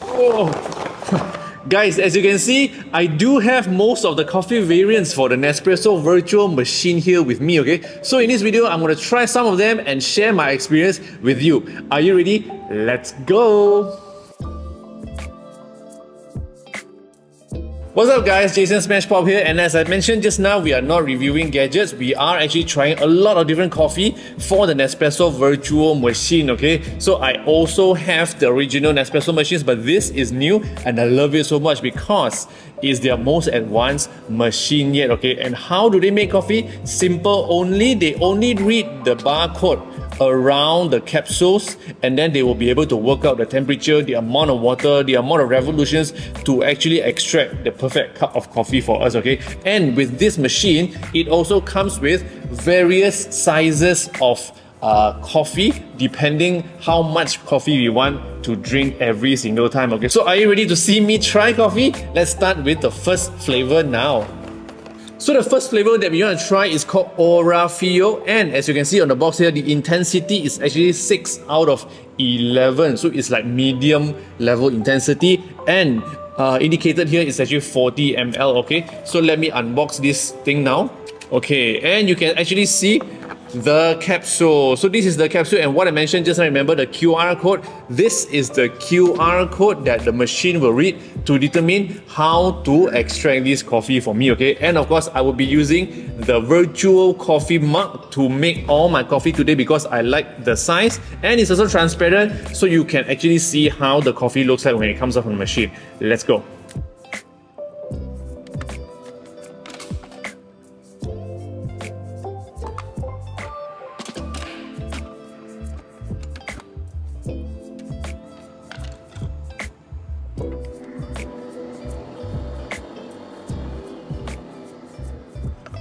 Oh. Guys, as you can see, I do have most of the coffee variants for the Nespresso Vertuo machine here with me, okay? So in this video, I'm going to try some of them and share my experience with you. Are you ready? Let's go! What's up guys, Jason Smashpop here, and as I mentioned just now, we are not reviewing gadgets, we are actually trying a lot of different coffee for the Nespresso Vertuo machine, okay? So I also have the original Nespresso machines, but this is new and I love it so much because it's their most advanced machine yet, okay? And how do they make coffee? Simple only, they only read the barcode around the capsules and then they will be able to work out the temperature, the amount of water, the amount of revolutions to actually extract the perfect cup of coffee for us, okay? And with this machine, it also comes with various sizes of coffee depending how much coffee we want to drink every single time, okay? So are you ready to see me try coffee? Let's start with the first flavor now. So the first flavor that we want to try is called Orafio, and as you can see on the box here, the intensity is actually 6 out of 11. So it's like medium level intensity, and indicated here is actually 40 ml, okay? So let me unbox this thing now. Okay, and you can actually see the capsule. So this is the capsule, and what I mentioned just now, remember the QR code? This is the QR code that the machine will read to determine how to extract this coffee for me, okay? And of course, I will be using the Vertuo coffee mug to make all my coffee today because I like the size, and it's also transparent so you can actually see how the coffee looks like when it comes off from the machine. Let's go.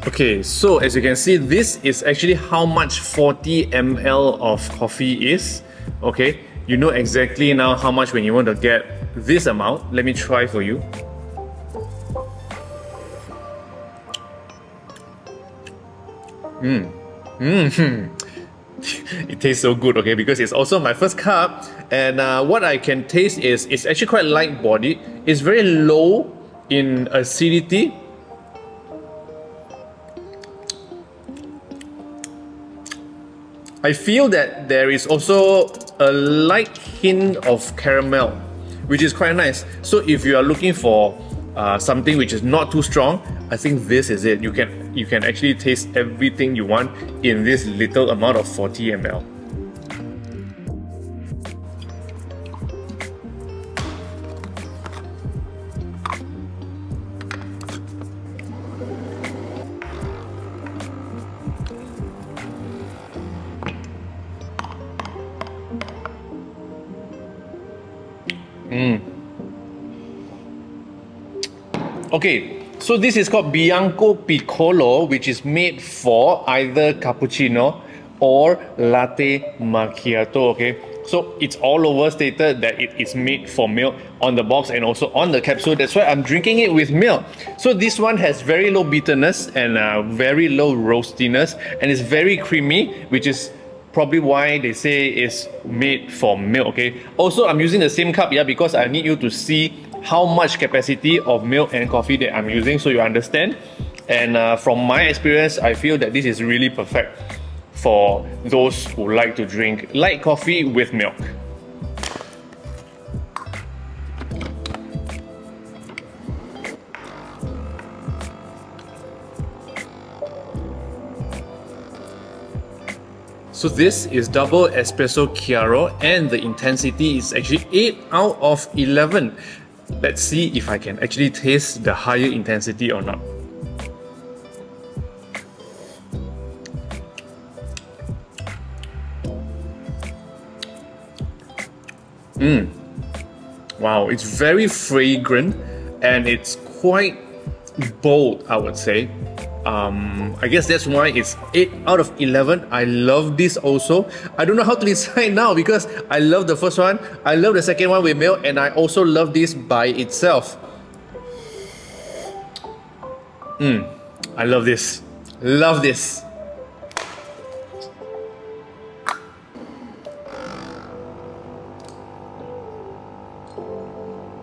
Okay, so as you can see, this is actually how much 40 ml of coffee is. Okay, you know exactly now how much when you want to get this amount. Let me try for you. It tastes so good, okay, because it's also my first cup, and what I can taste is it's actually quite light bodied. It's very low in acidity. I feel that there is also a light hint of caramel, which is quite nice. So if you are looking for something which is not too strong, I think this is it. You can actually taste everything you want in this little amount of 40 ml. Okay, so this is called Bianco Piccolo, which is made for either cappuccino or latte macchiato, okay? So it's all over stated that it is made for milk on the box and also on the capsule. That's why I'm drinking it with milk. So this one has very low bitterness and very low roastiness, and it's very creamy, which is probably why they say it's made for milk, okay? Also, I'm using the same cup, yeah, because I need you to see how much capacity of milk and coffee that I'm using so you understand. And from my experience, I feel that this is really perfect for those who like to drink light coffee with milk. So this is double espresso chiaro, and the intensity is actually 8 out of 11. Let's see if I can actually taste the higher intensity or not. Wow, it's very fragrant and it's quite bold, I would say. I guess that's why it's 8 out of 11. I love this also. I don't know how to decide now because I love the first one, I love the second one with milk, and I also love this by itself. I love this. Love this.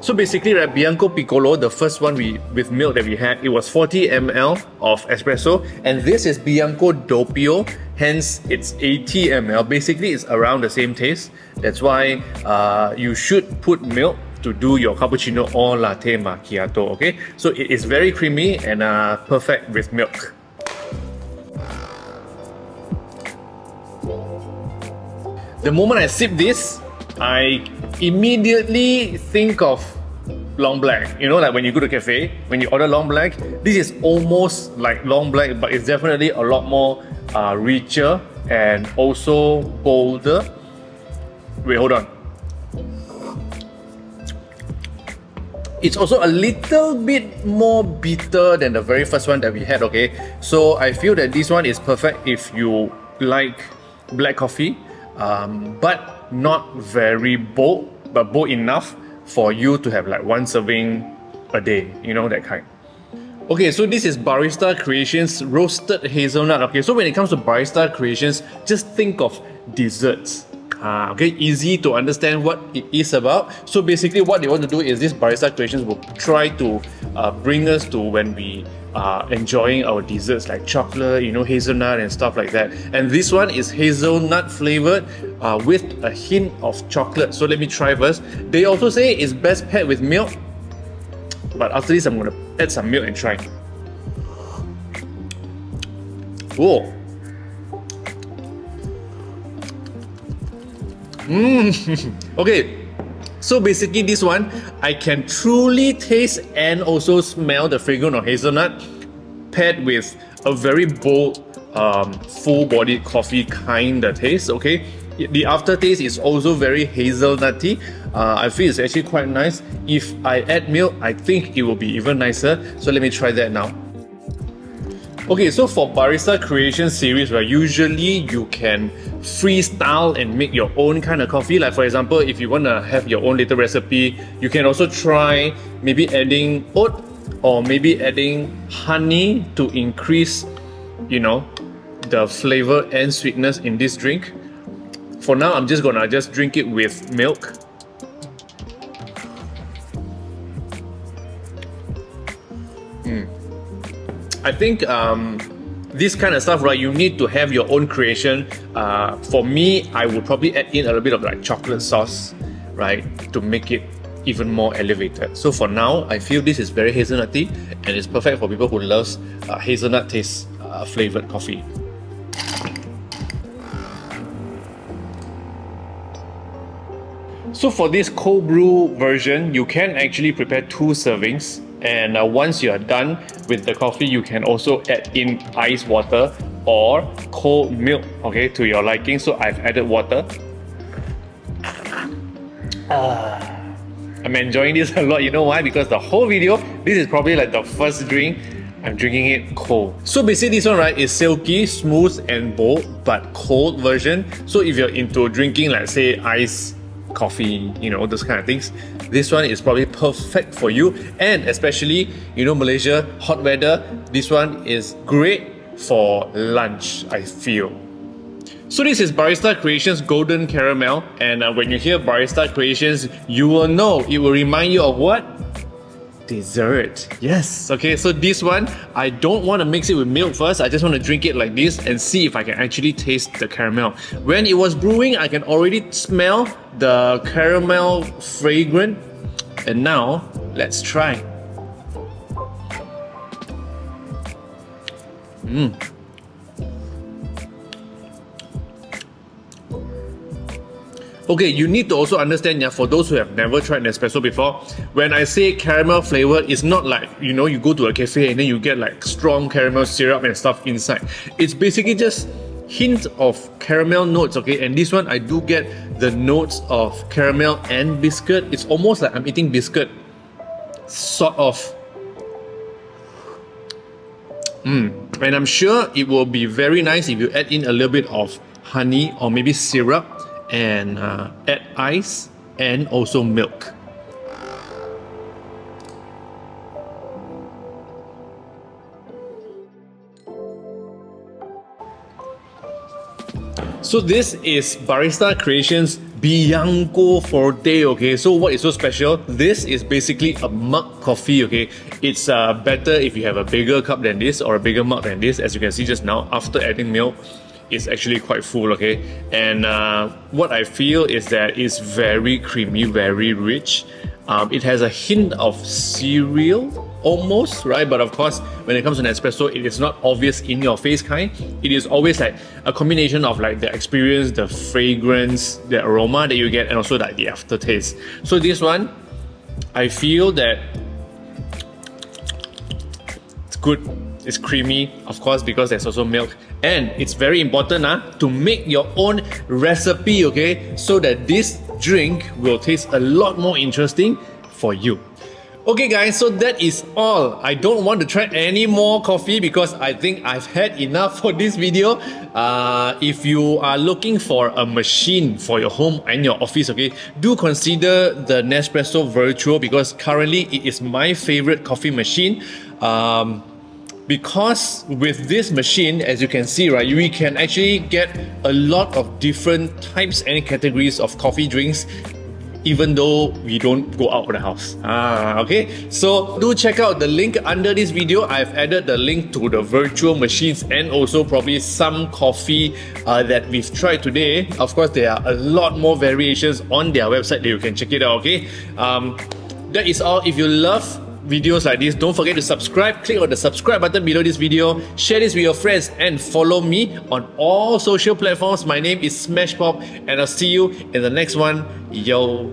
So basically, right, Bianco Piccolo, the first one with milk that we had, it was 40 ml of espresso, and this is Bianco Dopo, hence it's 80 ml. Basically, it's around the same taste. That's why you should put milk to do your cappuccino or latte macchiato, okay? So it is very creamy and perfect with milk. The moment I sip this, I immediately think of long black. You know, like when you go to cafe, when you order long black, this is almost like long black, but it's definitely a lot more richer and also bolder. Wait, hold on. It's also a little bit more bitter than the very first one that we had, okay? So I feel that this one is perfect if you like black coffee, but not very bold, but bold enough for you to have like one serving a day, you know, that kind. Okay, so this is Barista Creations Roasted Hazelnut. Okay, so when it comes to Barista Creations, just think of desserts. Okay, easy to understand what it is about. So basically what they want to do is this Barista Creations will try to bring us to when we are enjoying our desserts like chocolate, you know, hazelnut and stuff like that. And this one is hazelnut flavored with a hint of chocolate. So let me try first. They also say it's best paired with milk, but after this I'm going to add some milk and try. Whoa. Okay, so basically this one, I can truly taste and also smell the fragrance of hazelnut paired with a very bold, full-bodied coffee kind of taste, okay? The aftertaste is also very hazelnutty. I feel it's actually quite nice. If I add milk, I think it will be even nicer. So let me try that now. Okay, so for Barista Creation series, right, usually you can freestyle and make your own kind of coffee. Like for example, if you want to have your own little recipe, you can also try maybe adding oat or maybe adding honey to increase, you know, the flavor and sweetness in this drink. For now, I'm just gonna drink it with milk. I think this kind of stuff, right, you need to have your own creation. For me, I would probably add in a little bit of like chocolate sauce, right, to make it even more elevated. So for now, I feel this is very hazelnutty and it's perfect for people who loves hazelnut taste flavored coffee. So for this cold brew version, you can actually prepare 2 servings. And once you are done with the coffee, you can also add in ice water or cold milk, okay, to your liking. So I've added water. I'm enjoying this a lot. You know why? Because the whole video, this is probably like the first drink, I'm drinking it cold. So basically this one, right, is silky, smooth and bold, but cold version. So if you're into drinking, like say ice coffee, you know, those kind of things, this one is probably perfect for you. And especially, you know, Malaysia, hot weather, this one is great for lunch, I feel. So this is Barista Creations Golden Caramel, and when you hear Barista Creations, you will know it will remind you of what? Dessert. Yes. Okay, so this one, I don't want to mix it with milk first. I just want to drink it like this and see if I can actually taste the caramel. When it was brewing, I can already smell the caramel fragrance. And now, let's try. Okay, you need to also understand, yeah, for those who have never tried Nespresso before, when I say caramel flavor, it's not like, you know, you go to a cafe and then you get like strong caramel syrup and stuff inside. It's basically just hint of caramel notes, okay? And this one, I do get the notes of caramel and biscuit. It's almost like I'm eating biscuit, sort of. And I'm sure it will be very nice if you add in a little bit of honey or maybe syrup and add ice and also milk. So this is Barista Creations Bianco Forte, okay? So what is so special? This is basically a mug coffee, okay? It's better if you have a bigger cup than this or a bigger mug than this. As you can see just now, after adding milk, it's actually quite full, okay? And what I feel is that it's very creamy, very rich. It has a hint of cereal, almost, right? But of course, when it comes to Nespresso, it is not obvious in your face kind. It is always like a combination of like the experience, the fragrance, the aroma that you get, and also like the aftertaste. So this one, I feel that it's good. It's creamy, of course, because there's also milk. And it's very important to make your own recipe, okay? So that this drink will taste a lot more interesting for you. Okay guys, so that is all. I don't want to try any more coffee because I think I've had enough for this video. If you are looking for a machine for your home and your office, okay, do consider the Nespresso Vertuo because currently it is my favorite coffee machine. Because with this machine, as you can see, right, we can actually get a lot of different types and categories of coffee drinks even though we don't go out of the house. Okay, so do check out the link under this video. I've added the link to the Vertuo machines and also probably some coffee that we've tried today. Of course, there are a lot more variations on their website that you can check it out, okay? That is all. If you love videos like this, don't forget to subscribe. Click on the subscribe button below this video, share this with your friends, and follow me on all social platforms. My name is Smashpop, and I'll see you in the next one. Yo.